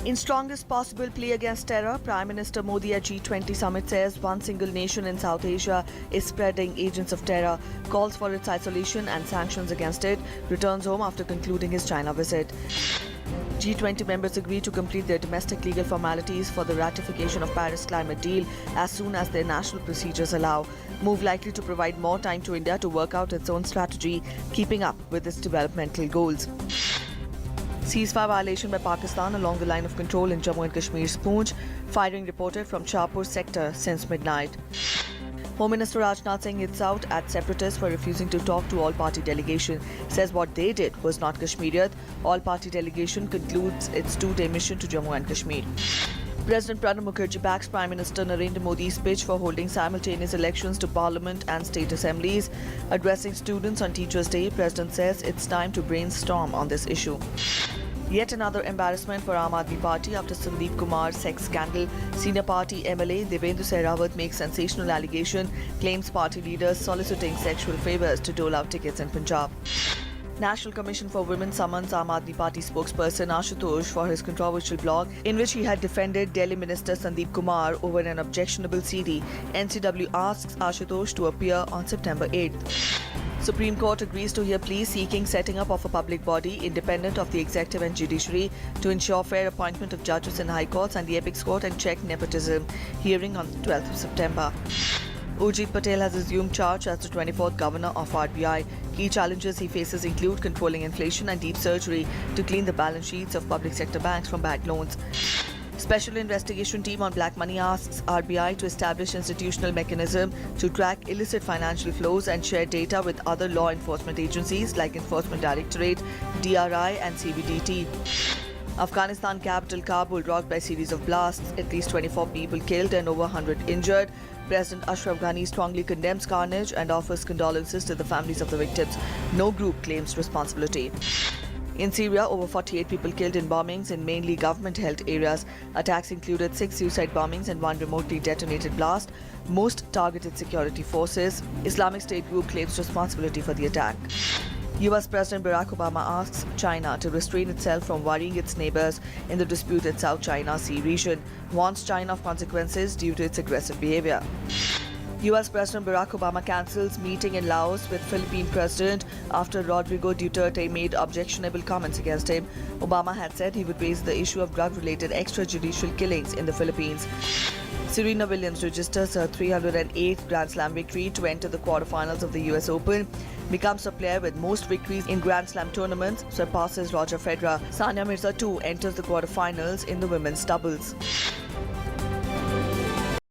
In strongest possible plea against terror, Prime Minister Modi at G20 summit says one single nation in South Asia is spreading agents of terror, calls for its isolation and sanctions against it, returns home after concluding his China visit. G20 members agree to complete their domestic legal formalities for the ratification of Paris climate deal as soon as their national procedures allow. Move likely to provide more time to India to work out its own strategy, keeping up with its developmental goals. Ceasefire violation by Pakistan along the line of control in Jammu and Kashmir's Poonch, firing reported from Shahpur sector since midnight. Home Minister Rajnath Singh hits out at separatists for refusing to talk to all-party delegation, says what they did was not Kashmiriyat. All-party delegation concludes its two-day mission to Jammu and Kashmir. President Pranab Mukherjee backs Prime Minister Narendra Modi's pitch for holding simultaneous elections to Parliament and state assemblies. Addressing students on Teachers' Day, President says it's time to brainstorm on this issue. Yet another embarrassment for Aam Aadmi Party after Sandeep Kumar's sex scandal. Senior party MLA Devendra Sehrawat makes sensational allegation, claims party leaders soliciting sexual favours to dole out tickets in Punjab. National Commission for Women summons Aam Aadmi Party spokesperson Ashutosh for his controversial blog in which he had defended Delhi Minister Sandeep Kumar over an objectionable CD. NCW asks Ashutosh to appear on September 8th. Supreme Court agrees to hear pleas seeking setting up of a public body independent of the executive and judiciary to ensure fair appointment of judges in high courts and the apex court and check nepotism. Hearing on the 12th of September. Urjit Patel has assumed charge as the 24th governor of RBI. Key challenges he faces include controlling inflation and deep surgery to clean the balance sheets of public sector banks from bad loans. Special investigation team on black money asks RBI to establish institutional mechanism to track illicit financial flows and share data with other law enforcement agencies like Enforcement Directorate, DRI and CBDT. Afghanistan capital Kabul rocked by series of blasts, at least 24 people killed and over 100 injured. President Ashraf Ghani strongly condemns carnage and offers condolences to the families of the victims. No group claims responsibility. In Syria, over 48 people killed in bombings in mainly government-held areas. Attacks included 6 suicide bombings and 1 remotely detonated blast. Most targeted security forces. Islamic State group claims responsibility for the attack. US President Barack Obama asks China to restrain itself from worrying its neighbors in the disputed South China Sea region. Warns China of consequences due to its aggressive behavior. US President Barack Obama cancels meeting in Laos with Philippine President after Rodrigo Duterte made objectionable comments against him. Obama had said he would raise the issue of drug-related extrajudicial killings in the Philippines. Serena Williams registers her 308th Grand Slam victory to enter the quarterfinals of the US Open. Becomes a player with most victories in Grand Slam tournaments, surpasses Roger Federer. Sania Mirza too enters the quarterfinals in the women's doubles.